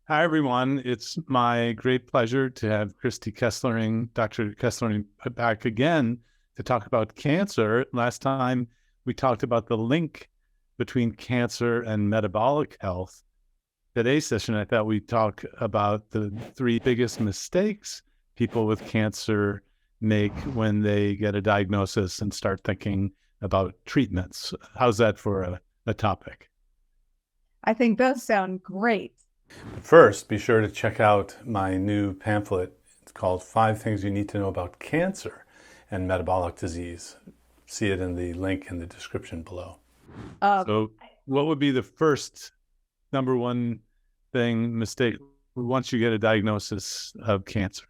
Hi, everyone. It's my great pleasure to have Christy Kesslering, Dr. Kesslering, back again to talk about cancer. Last time we talked about the link between cancer and metabolic health. Today's session, I thought we'd talk about the three biggest mistakes people with cancer make when they get a diagnosis and start thinking about treatments. How's that for a topic? I think those sound great. First, be sure to check out my new pamphlet. It's called Five Things You Need to Know About Cancer and Metabolic Disease. See it in the link in the description below. So what would be the first number one mistake once you get a diagnosis of cancer?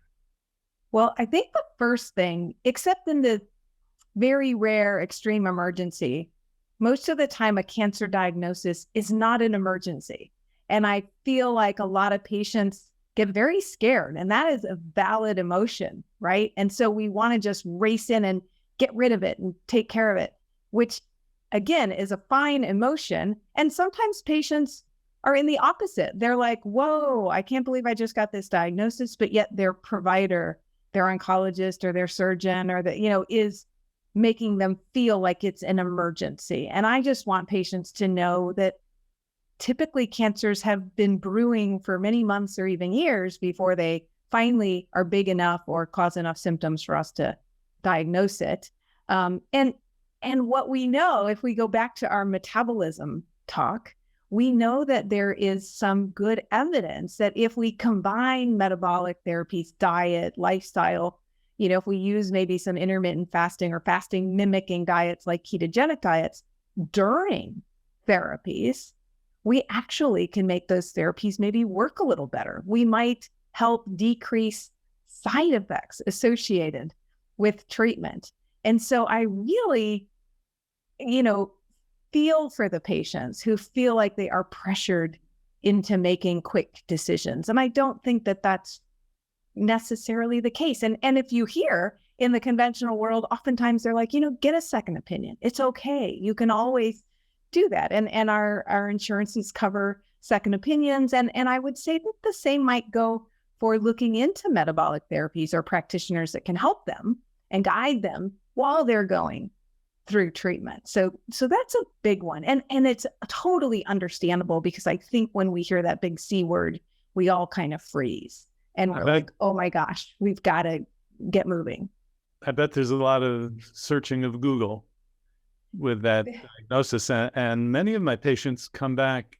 Well, I think the first thing, except in the very rare extreme emergency, most of the time a cancer diagnosis is not an emergency. And I feel like a lot of patients get very scared, and that is a valid emotion, right? And so we want to just race in and get rid of it and take care of it, which again is a fine emotion. And sometimes patients are in the opposite. They're like, whoa, I can't believe I just got this diagnosis, but yet their provider, their oncologist or their surgeon or is making them feel like it's an emergency. And I just want patients to know that typically cancers have been brewing for many months or even years before they finally are big enough or cause enough symptoms for us to diagnose it. And what we know, if we go back to our metabolism talk, we know that there is some good evidence that if we combine metabolic therapies, diet, lifestyle, if we use maybe some intermittent fasting or fasting mimicking diets like ketogenic diets during therapies, we actually can make those therapies maybe work a little better. We might help decrease side effects associated with treatment. And so I really, feel for the patients who feel like they are pressured into making quick decisions. And I don't think that that's necessarily the case. And if you hear in the conventional world, oftentimes they're like, get a second opinion. It's okay. You can always do that. And our insurances cover second opinions. And I would say that the same might go for looking into metabolic therapies or practitioners that can help them and guide them while they're going through treatment. So that's a big one. And it's totally understandable because I think when we hear that big C word, we all kind of freeze and we're like, oh my gosh, we've got to get moving. I bet there's a lot of searching of Google with that diagnosis. And many of my patients come back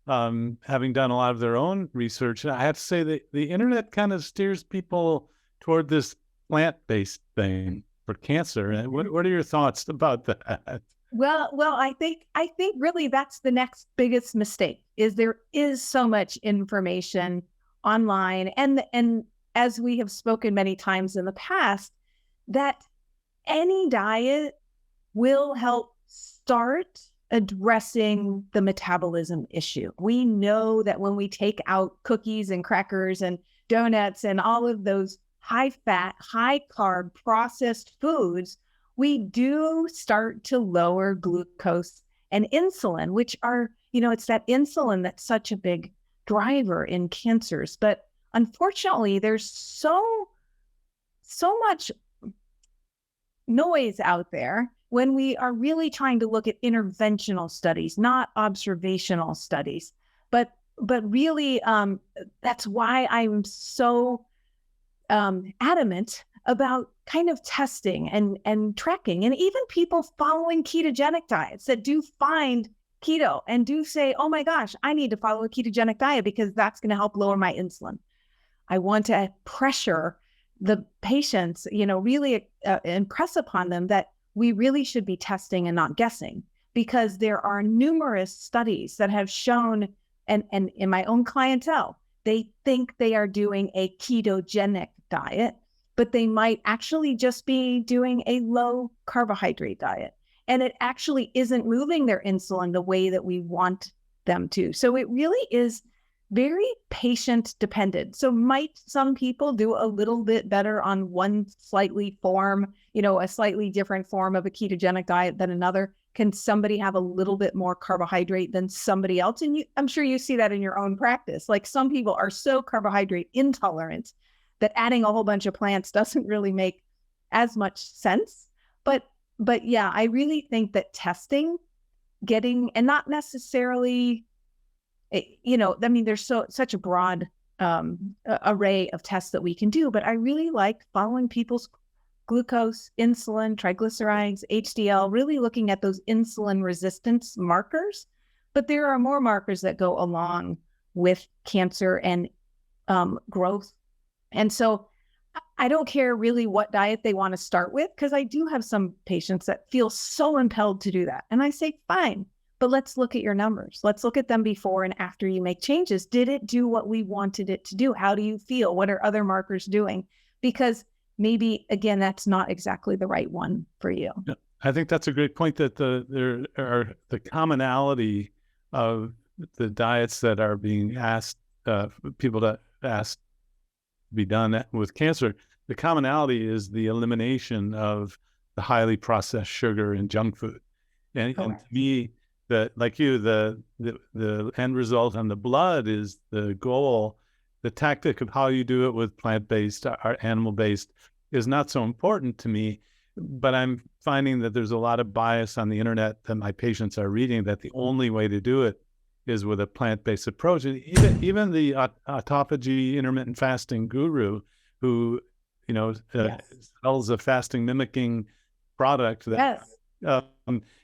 having done a lot of their own research. And I have to say that the internet kind of steers people toward this plant-based thing for cancer. What are your thoughts about that? Well, I think really that's the next biggest mistake is there is so much information online. And as we have spoken many times in the past, that any diet will help start addressing the metabolism issue. We know that when we take out cookies and crackers and donuts and all of those high fat, high carb processed foods, we do start to lower glucose and insulin, which are, it's that insulin that's such a big driver in cancers. But unfortunately, there's so much noise out there when we are really trying to look at interventional studies, not observational studies. But really, that's why I'm so adamant about kind of testing and tracking, and even people following ketogenic diets that do find keto and do say, oh my gosh, I need to follow a ketogenic diet because that's going to help lower my insulin. I want to pressure the patients, really impress upon them that we really should be testing and not guessing, because there are numerous studies that have shown, and in my own clientele, they think they are doing a ketogenic diet, but they might actually just be doing a low carbohydrate diet. And it actually isn't moving their insulin the way that we want them to. So it really is very patient dependent. So might some people do a little bit better on one slightly form, a slightly different form of a ketogenic diet than another? can somebody have a little bit more carbohydrate than somebody else? And I'm sure you see that in your own practice. Like some people are so carbohydrate intolerant that adding a whole bunch of plants doesn't really make as much sense. But yeah, I really think that testing, and not necessarily, I mean, there's such a broad array of tests that we can do, but I really like following people's glucose, insulin, triglycerides, HDL, really looking at those insulin resistance markers. But there are more markers that go along with cancer and growth. And so I don't care really what diet they want to start with, because I do have some patients that feel so impelled to do that. And I say, fine, but let's look at your numbers. Let's look at them before and after you make changes. Did it do what we wanted it to do? How do you feel? What are other markers doing? Because maybe, again, that's not exactly the right one for you. Yeah, I think that's a great point, that there are the commonality of the diets that are being asked, people to ask to be done with cancer. The commonality is the elimination of the highly processed sugar and junk food. And to me, like you, the end result on the blood is the goal. The tactic of how you do it with plant-based or animal-based is not so important to me, but I'm finding that there's a lot of bias on the internet that my patients are reading, that the only way to do it is with a plant-based approach. And even the autophagy intermittent fasting guru who, sells a fasting mimicking product that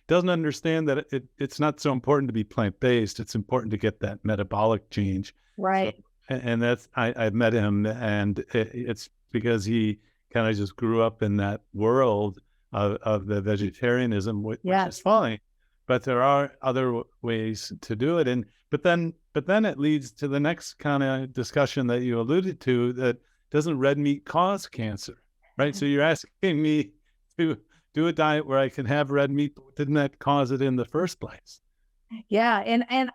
doesn't understand that it's not so important to be plant-based. It's important to get that metabolic change. Right. So, and that's, I've met him, and it's because he kind of just grew up in that world of the vegetarianism, which is fine. But there are other ways to do it. But then it leads to the next kind of discussion that you alluded to, that doesn't red meat cause cancer, right? So you're asking me to do a diet where I can have red meat, but didn't that cause it in the first place? Yeah. And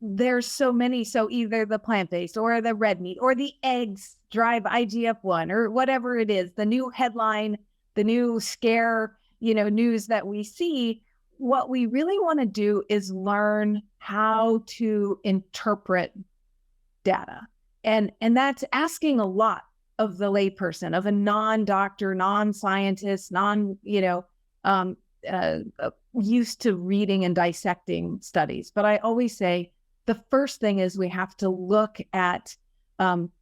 there's so many. So either the plant-based or the red meat or the eggs drive IGF-1 or whatever it is, the new headline, the new scare, news that we see. What we really want to do is learn how to interpret data. And that's asking a lot of the layperson, of a non-doctor, non-scientist, used to reading and dissecting studies. But I always say the first thing is we have to look at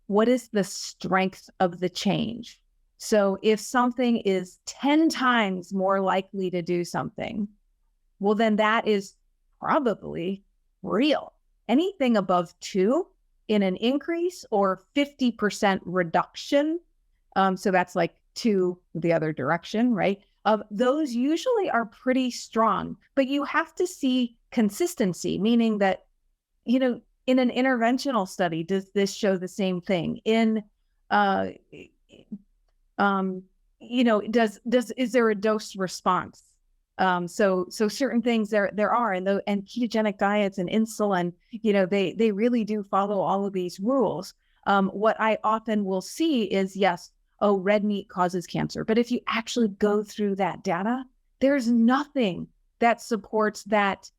what is the strength of the change. So if something is 10 times more likely to do something, well, then that is probably real. Anything above 2 in an increase or 50% reduction, so that's like 2 the other direction, right? Those usually are pretty strong, but you have to see consistency, meaning that, in an interventional study, does this show the same thing? Is there a dose response? So certain things there are, and ketogenic diets and insulin, they really do follow all of these rules. What I often will see is, yes, red meat causes cancer. But if you actually go through that data, there's nothing that supports that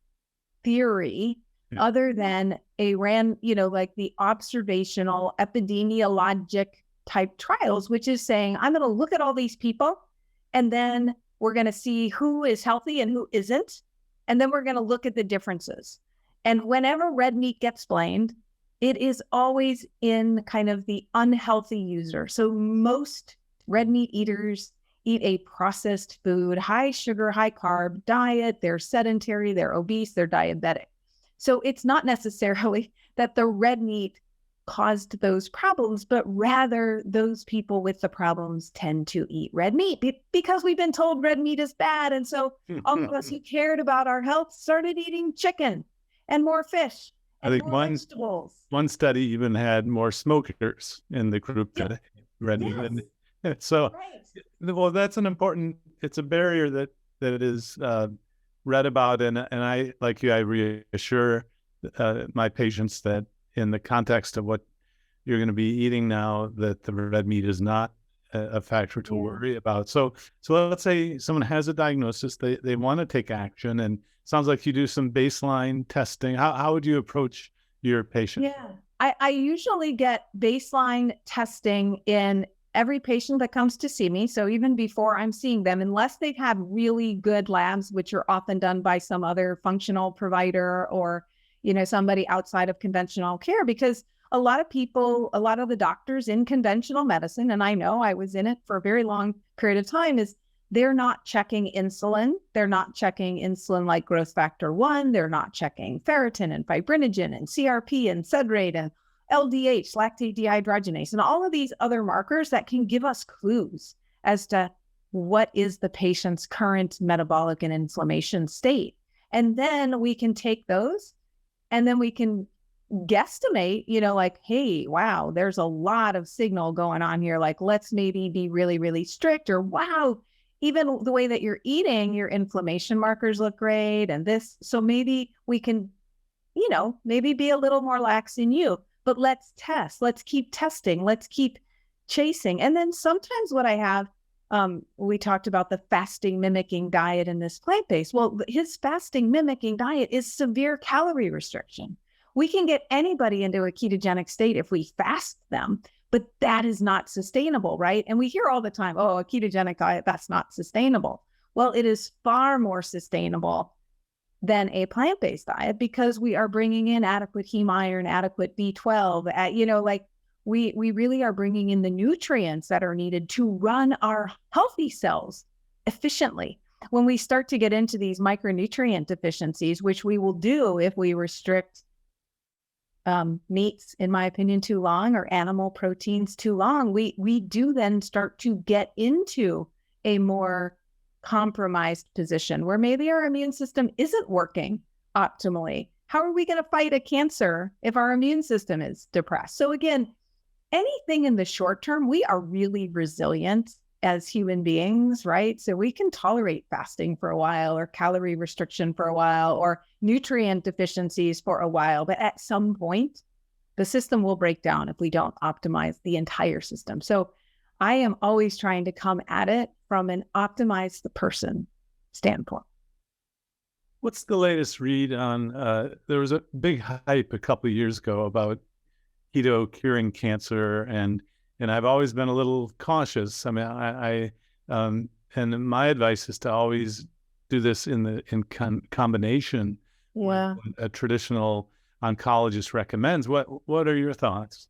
theory other than like the observational epidemiologic type trials, which is saying, I'm going to look at all these people, and then we're going to see who is healthy and who isn't. And then we're going to look at the differences. And whenever red meat gets blamed, it is always in kind of the unhealthy user. So most red meat eaters eat a processed food, high sugar, high carb diet. They're sedentary, they're obese, they're diabetic. So it's not necessarily that the red meat caused those problems, but rather those people with the problems tend to eat red meat because we've been told red meat is bad. And so all of us who cared about our health started eating chicken and more fish. I think one study even had more smokers in the group that ate red meat. So, well, that's it's a barrier that is read about. And I, like you, I reassure my patients that in the context of what you're going to be eating now, that the red meat is not a factor to worry about. So let's say someone has a diagnosis, they want to take action, and sounds like you do some baseline testing. How would you approach your patient? Yeah, I usually get baseline testing in every patient that comes to see me. So even before I'm seeing them, unless they've had really good labs, which are often done by some other functional provider or, somebody outside of conventional care, because a lot of the doctors in conventional medicine, and I know I was in it for a very long period of time, is they're not checking insulin. They're not checking insulin like growth factor 1. They're not checking ferritin and fibrinogen and CRP and sed rate and LDH, lactate dehydrogenase, and all of these other markers that can give us clues as to what is the patient's current metabolic and inflammation state. And then we can take those and then we can guesstimate, like, hey, wow, there's a lot of signal going on here. Like, let's maybe be really, really strict, or wow, even the way that you're eating, your inflammation markers look great. And this, so maybe we can, maybe be a little more lax in you, but let's test, let's keep testing, let's keep chasing. And then sometimes what I have, we talked about the fasting mimicking diet in this plant-based. Well, his fasting mimicking diet is severe calorie restriction. We can get anybody into a ketogenic state if we fast them, but that is not sustainable, right? And we hear all the time, oh, a ketogenic diet, that's not sustainable. Well, it is far more sustainable than a plant-based diet because we are bringing in adequate heme iron, adequate B12, we really are bringing in the nutrients that are needed to run our healthy cells efficiently. When we start to get into these micronutrient deficiencies, which we will do if we restrict meats, in my opinion, too long, or animal proteins too long, we do then start to get into a more compromised position where maybe our immune system isn't working optimally. How are we going to fight a cancer if our immune system is depressed? So again, anything in the short term, we are really resilient as human beings, right? So we can tolerate fasting for a while, or calorie restriction for a while, or nutrient deficiencies for a while. But at some point, the system will break down if we don't optimize the entire system. So I am always trying to come at it from an optimize the person standpoint. What's the latest read on, there was a big hype a couple of years ago about keto curing cancer, and I've always been a little cautious. I mean, and my advice is to always do this in combination. Yeah. With what a traditional oncologist recommends. What are your thoughts?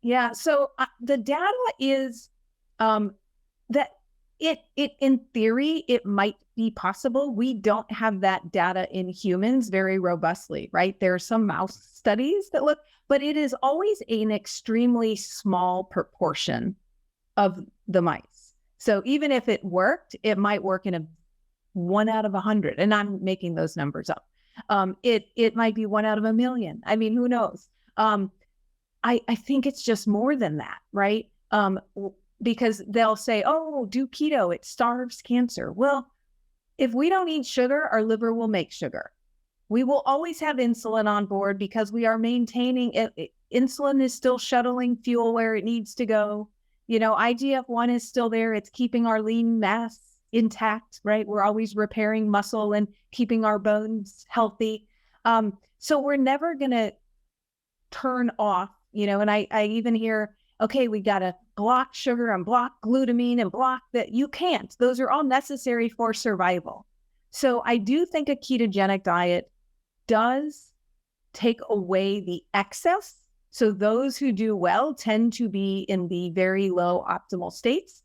Yeah. So the data is that it in theory, it might be possible. We don't have that data in humans very robustly, right? There are some mouse studies that look, but it is always an extremely small proportion of the mice. So even if it worked, it might work in a 1 out of 100, and I'm making those numbers up. It might be 1 out of 1 million. I mean, who knows? I think it's just more than that, right? Because they'll say, oh, do keto, it starves cancer. Well, if we don't eat sugar, our liver will make sugar. We will always have insulin on board because we are maintaining it. Insulin is still shuttling fuel where it needs to go. IGF-1 is still there. It's keeping our lean mass intact, right? We're always repairing muscle and keeping our bones healthy. So we're never going to turn off, and I even hear, okay, we got to block sugar and block glutamine and block that. You can't. Those are all necessary for survival. So I do think a ketogenic diet does take away the excess. So those who do well tend to be in the very low optimal states.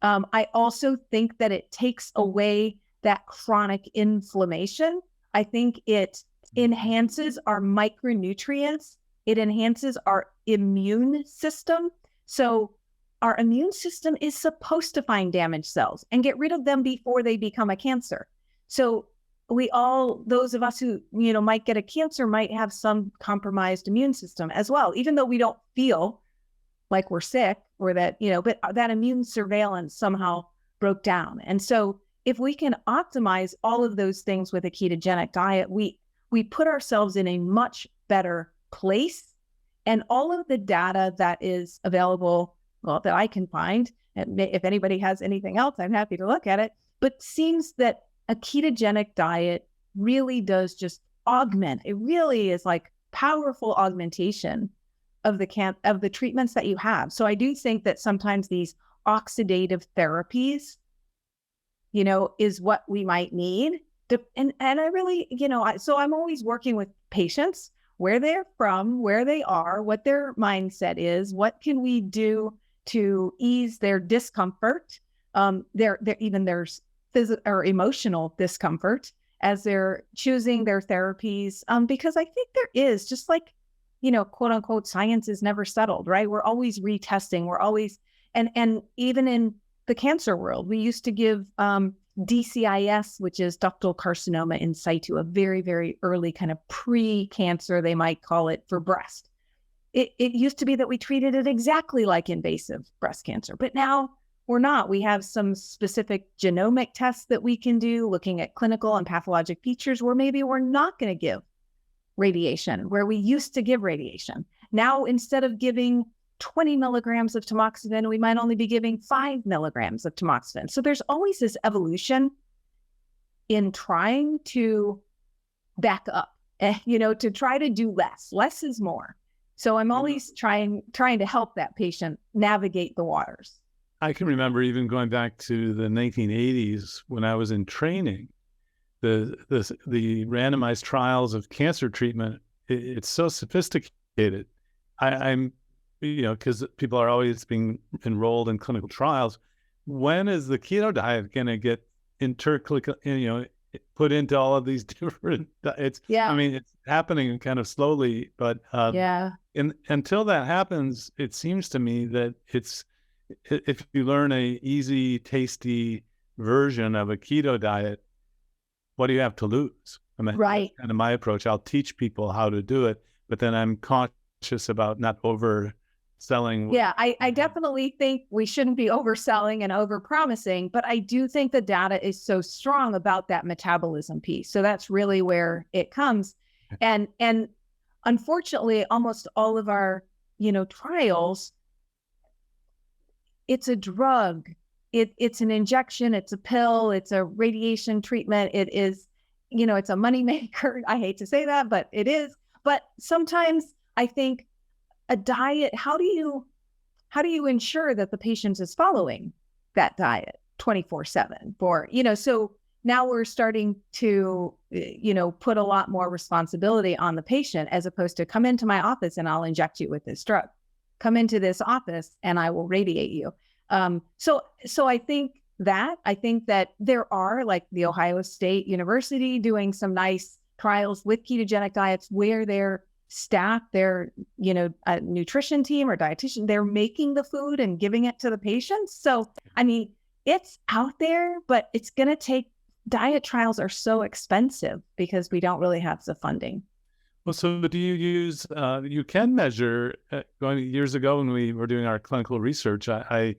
I also think that it takes away that chronic inflammation. I think it enhances our micronutrients. It enhances our immune system. So our immune system is supposed to find damaged cells and get rid of them before they become a cancer. So those of us who, might get a cancer might have some compromised immune system as well, even though we don't feel like we're sick or that, but that immune surveillance somehow broke down. And so if we can optimize all of those things with a ketogenic diet, we put ourselves in a much better place. And all of the data that is available well, that I can find. And if anybody has anything else, I'm happy to look at it. But seems that a ketogenic diet really does just augment. It really is like powerful augmentation of the treatments that you have. So I do think that sometimes these oxidative therapies, is what we might need. And I really, so I'm always working with patients, where they're from, where they are, what their mindset is, what can we do to ease their discomfort, their physical or emotional discomfort as they're choosing their therapies. Because I think there is, just like, quote unquote, science is never settled, right? We're always retesting. We're always, and even in the cancer world, we used to give DCIS, which is ductal carcinoma in situ, a very, very early kind of pre-cancer, they might call it, for breast. It used to be that we treated it exactly like invasive breast cancer, but now we're not. We have some specific genomic tests that we can do, looking at clinical and pathologic features where maybe we're not going to give radiation, where we used to give radiation. Now, instead of giving 20 milligrams of tamoxifen, we might only be giving 5 milligrams of tamoxifen. So there's always this evolution in trying to back up, to try to do less. Less is more. So I'm always trying to help that patient navigate the waters. I can remember even going back to the 1980s when I was in training, the randomized trials of cancer treatment. It's so sophisticated. I'm because people are always being enrolled in clinical trials. When is the keto diet going to get put into all of these different diets? Yeah. I mean, it's happening kind of slowly, but until that happens, it seems to me that if you learn a easy, tasty version of a keto diet, what do you have to lose? I mean, right. That's kind of my approach. I'll teach people how to do it, but then I'm conscious about not overselling. Yeah, I definitely think we shouldn't be overselling and overpromising, but I do think the data is so strong about that metabolism piece. So that's really where it comes. And unfortunately, almost all of our, trials, it's a drug. It's an injection, it's a pill, it's a radiation treatment. It is, it's a moneymaker. I hate to say that, but it is. But sometimes I think a diet, how do you ensure that the patient is following that diet 24/7 so now we're starting to, put a lot more responsibility on the patient, as opposed to come into my office and I'll inject you with this drug. Come into this office and I will radiate you. So I think that there are, like the Ohio State University doing some nice trials with ketogenic diets where their staff, their, a nutrition team or dietitian, they're making the food and giving it to the patients. So, I mean, it's out there, but it's going to take, diet trials are so expensive because we don't really have the funding. Well, so do you use, you can measure, going years ago when we were doing our clinical research, I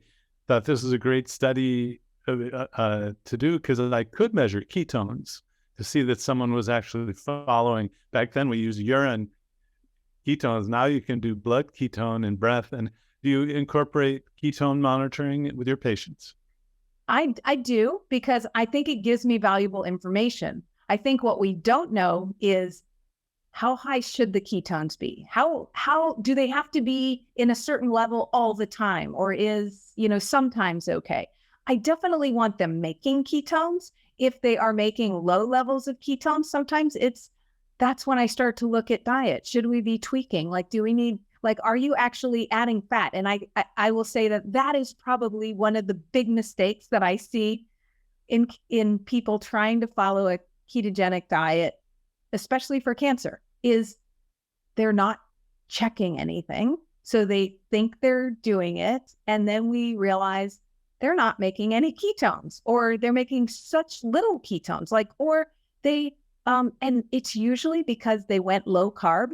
thought this was a great study to do, because I could measure ketones to see that someone was actually following. Back then we used urine ketones. Now you can do blood ketone and breath. And do you incorporate ketone monitoring with your patients? I do, because I think it gives me valuable information. I think what we don't know is how high should the ketones be? How do they have to be in a certain level all the time, or is, sometimes okay? I definitely want them making ketones. If they are making low levels of ketones, sometimes that's when I start to look at diet. Should we be tweaking? Like, do we need, are you actually adding fat? And I will say that is probably one of the big mistakes that I see in people trying to follow a ketogenic diet, especially for cancer, is they're not checking anything. So they think they're doing it. And then we realize they're not making any ketones, or they're making such little ketones, or they, and it's usually because they went low carb,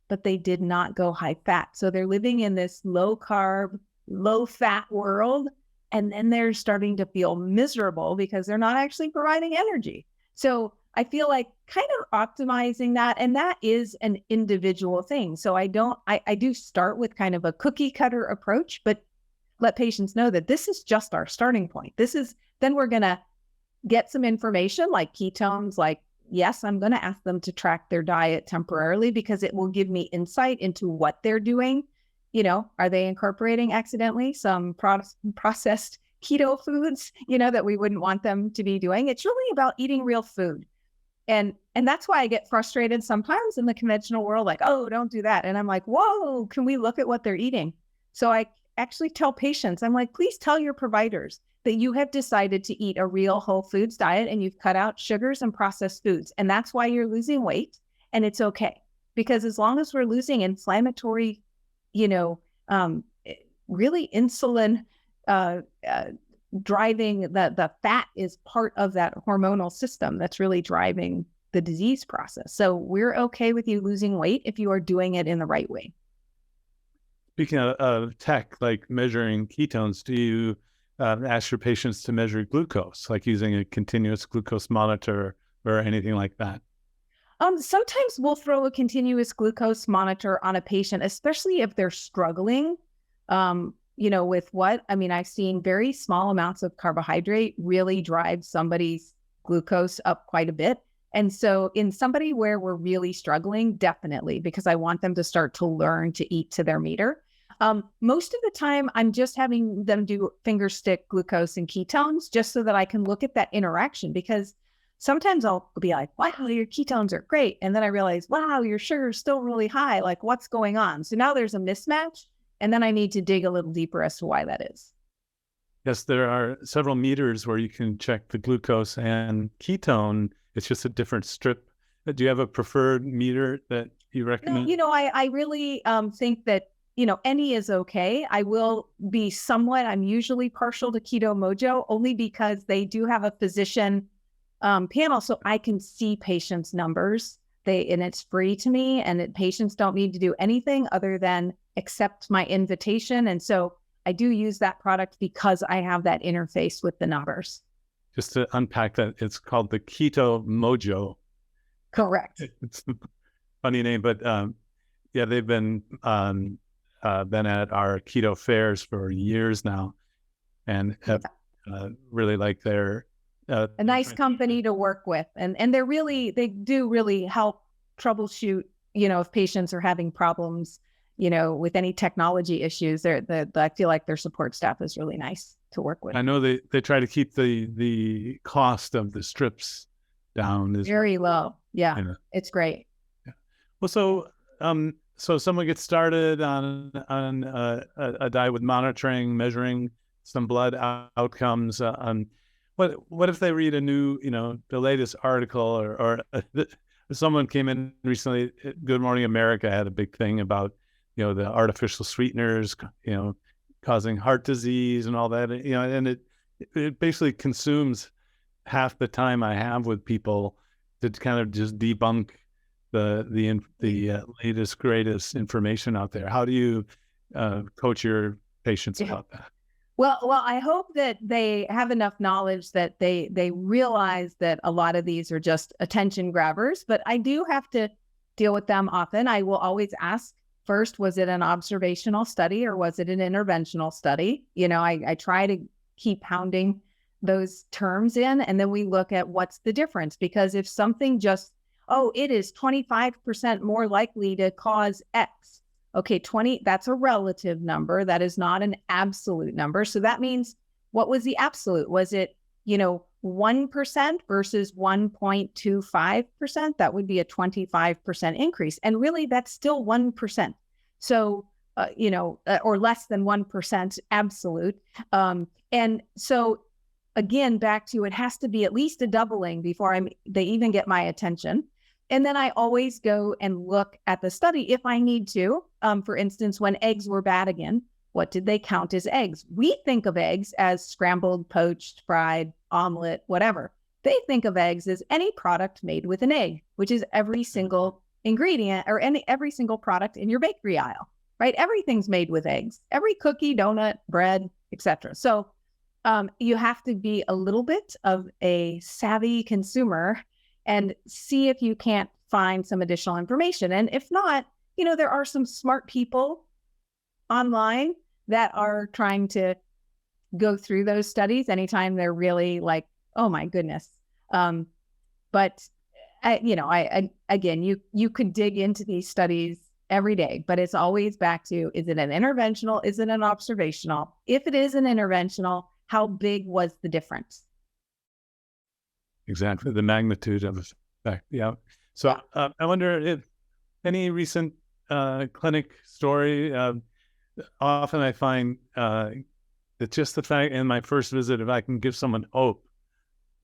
but they did not go high fat. So they're living in this low carb, low fat world. And then they're starting to feel miserable because they're not actually providing energy. So I feel like kind of optimizing that, and that is an individual thing. So I do start with kind of a cookie cutter approach, but let patients know that this is just our starting point. Then we're going to get some information like ketones, like, yes, I'm going to ask them to track their diet temporarily because it will give me insight into what they're doing. Are they incorporating accidentally some processed keto foods, that we wouldn't want them to be doing? It's really about eating real food. And that's why I get frustrated sometimes in the conventional world, like, oh, don't do that. And I'm like, whoa, can we look at what they're eating? So I actually tell patients, I'm like, please tell your providers that you have decided to eat a real whole foods diet and you've cut out sugars and processed foods. And that's why you're losing weight. And it's okay. Because as long as we're losing inflammatory, really insulin driving, the fat is part of that hormonal system that's really driving the disease process. So we're okay with you losing weight if you are doing it in the right way. Speaking of tech, like measuring ketones, do you ask your patients to measure glucose, like using a continuous glucose monitor or anything like that? Sometimes we'll throw a continuous glucose monitor on a patient, especially if they're struggling, with I've seen very small amounts of carbohydrate really drive somebody's glucose up quite a bit. And so in somebody where we're really struggling, definitely, because I want them to start to learn to eat to their meter. Most of the time, I'm just having them do finger stick glucose and ketones just so that I can look at that interaction, because sometimes I'll be like, wow, your ketones are great. And then I realize, wow, your sugar is still really high. Like, what's going on? So now there's a mismatch. And then I need to dig a little deeper as to why that is. Yes, there are several meters where you can check the glucose and ketone. It's just a different strip. Do you have a preferred meter that you recommend? No, I really think that, any is okay. I will be I'm usually partial to Keto Mojo only because they do have a physician panel, so I can see patients' numbers. And it's free to me, and patients don't need to do anything other than accept my invitation. And so I do use that product because I have that interface with the numbers. Just to unpack that, it's called the Keto Mojo. Correct. It's a funny name, but they've been at our keto fairs for years now, and have really like their a nice company to work with, and they do really help troubleshoot. If patients are having problems, with any technology issues, I feel like their support staff is really nice to work with. I know they try to keep the cost of the strips down. Very low. Yeah, it's great. Yeah. Well, so someone gets started on a diet with monitoring, measuring some blood outcomes. What if they read a new, the latest article or someone came in recently, Good Morning America had a big thing about, the artificial sweeteners, causing heart disease and all that, and it basically consumes half the time I have with people to kind of just debunk the latest, greatest information out there. How do you coach your patients about that? Well, I hope that they have enough knowledge that they realize that a lot of these are just attention grabbers, but I do have to deal with them often. I will always ask first, was it an observational study or was it an interventional study? I try to keep pounding those terms in, and then we look at what's the difference. Because if something it is 25% more likely to cause X. Okay, 20, that's a relative number. That is not an absolute number. So that means, what was the absolute? Was it, 1% versus 1.25%? That would be a 25% increase. And really, that's still 1%. So, or less than 1% absolute. And so, again, back to, it has to be at least a doubling before they even get my attention. And then I always go and look at the study if I need to. For instance, when eggs were bad again, what did they count as eggs? We think of eggs as scrambled, poached, fried, omelet, whatever. They think of eggs as any product made with an egg, which is every single ingredient or every single product in your bakery aisle, right? Everything's made with eggs. Every cookie, donut, bread, etc. So you have to be a little bit of a savvy consumer and see if you can't find some additional information. And if not, there are some smart people online that are trying to go through those studies anytime they're really like, oh my goodness. But again, you could dig into these studies every day, but it's always back to, is it an interventional? Is it an observational? If it is an interventional, how big was the difference? Exactly. The magnitude of effect. Yeah. So I wonder if any recent clinic story, often I find that just the fact in my first visit, if I can give someone hope,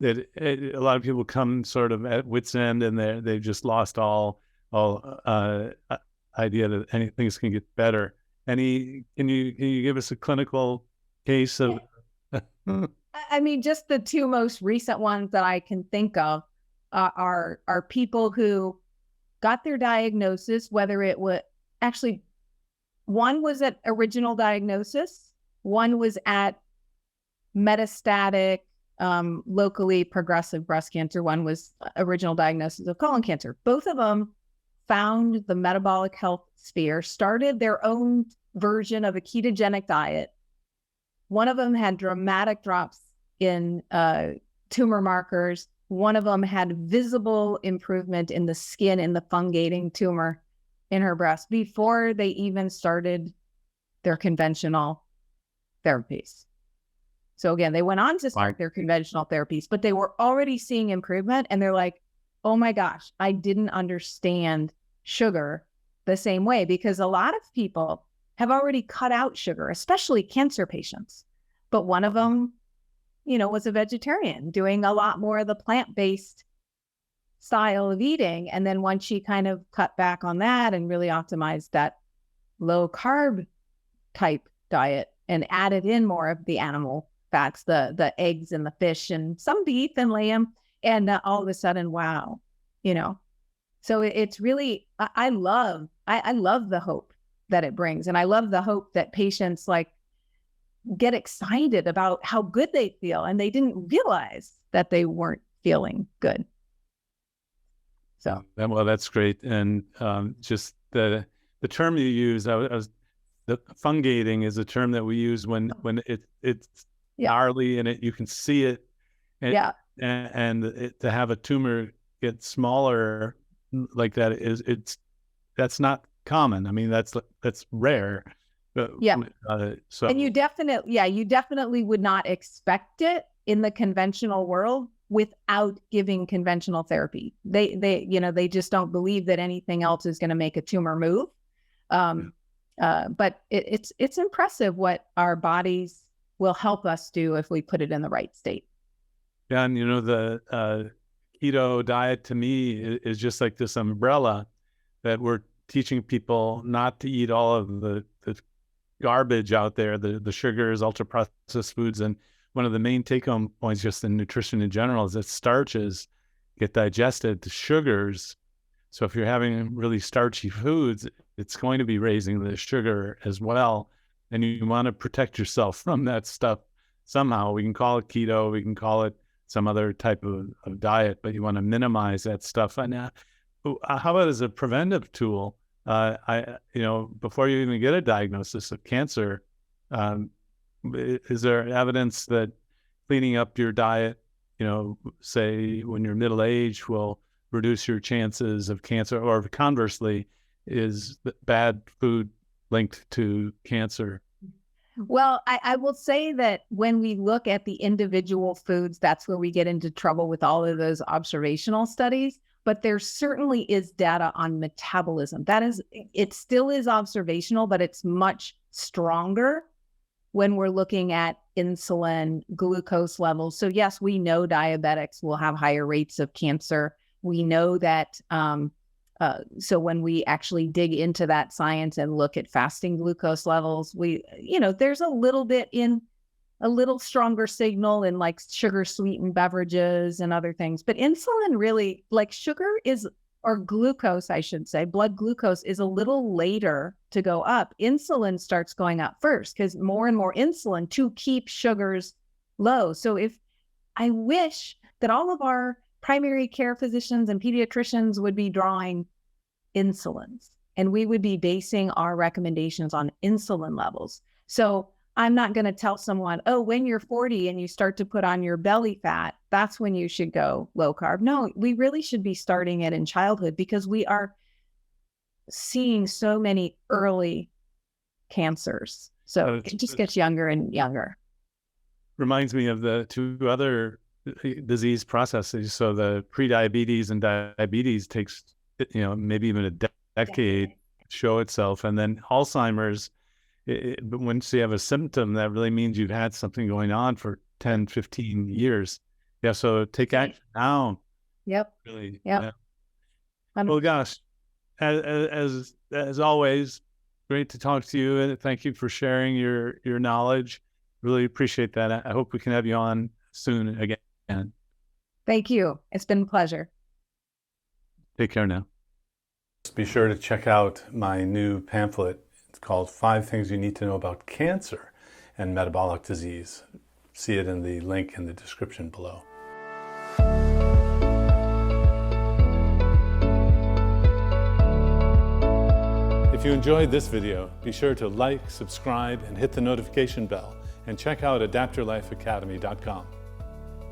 that a lot of people come sort of at wit's end and they've just lost all idea that things can get better. Can you give us a clinical case of? I mean, just the two most recent ones that I can think of are people who got their diagnosis, whether it was actually, one was at original diagnosis, one was at metastatic, locally progressive breast cancer, one was original diagnosis of colon cancer. Both of them found the metabolic health sphere, started their own version of a ketogenic diet. One of them had dramatic drops in tumor markers. One of them had visible improvement in the skin in the fungating tumor in her breast before they even started their conventional therapies. So again, they went on to start their conventional therapies, but they were already seeing improvement. And they're like, oh my gosh, I didn't understand sugar the same way, because a lot of people have already cut out sugar, especially cancer patients. But one of them, was a vegetarian doing a lot more of the plant-based style of eating. And then once she kind of cut back on that and really optimized that low carb type diet and added in more of the animal fats, the eggs and the fish and some beef and lamb, and all of a sudden, wow, So it's really, I love the hope that it brings. And I love the hope that patients get excited about how good they feel, and they didn't realize that they weren't feeling good. So, well, that's great. And just the term you use, the fungating is a term that we use when it's gnarly and you can see it. And to have a tumor get smaller like that that's not common. I mean, that's rare. So, and you definitely would not expect it in the conventional world without giving conventional therapy. They just don't believe that anything else is going to make a tumor move. But it's impressive what our bodies will help us do if we put it in the right state. Yeah, and the keto diet to me is just like this umbrella that we're teaching people not to eat all of the garbage out there, the sugars, ultra processed foods. And one of the main take home points just in nutrition in general is that starches get digested to sugars. So if you're having really starchy foods, it's going to be raising the sugar as well. And you want to protect yourself from that stuff somehow. We can call it keto, we can call it some other type of diet, but you want to minimize that stuff. And how about as a preventive tool? Before you even get a diagnosis of cancer, is there evidence that cleaning up your diet, say when you're middle-aged, will reduce your chances of cancer, or conversely, is bad food linked to cancer? Well, I will say that when we look at the individual foods, that's where we get into trouble with all of those observational studies. But there certainly is data on metabolism. It still is observational, but it's much stronger when we're looking at insulin, glucose levels. So yes, we know diabetics will have higher rates of cancer. We know that. So when we actually dig into that science and look at fasting glucose levels, there's a little stronger signal in sugar sweetened beverages and other things. But insulin really, or glucose, I should say, blood glucose is a little later to go up. Insulin starts going up first because more and more insulin to keep sugars low. So I wish that all of our primary care physicians and pediatricians would be drawing insulins, and we would be basing our recommendations on insulin levels. So I'm not going to tell someone, oh, when you're 40 and you start to put on your belly fat, that's when you should go low carb. No, we really should be starting it in childhood, because we are seeing so many early cancers. So it just gets younger and younger. Reminds me of the two other disease processes. So the prediabetes and diabetes takes, maybe even a decade to show itself. And then Alzheimer's, but once you have a symptom, that really means you've had something going on for 10, 15 years. Yeah. So take action now. Yep. Really. Yep. Yeah. Well, gosh, as always, great to talk to you, and thank you for sharing your knowledge. Really appreciate that. I hope we can have you on soon again. Thank you. It's been a pleasure. Take care now. Be sure to check out my new pamphlet. It's called 5 Things You Need to Know About Cancer and Metabolic Disease. See it in the link in the description below. If you enjoyed this video, be sure to like, subscribe, and hit the notification bell, and check out adaptyourlifeacademy.com.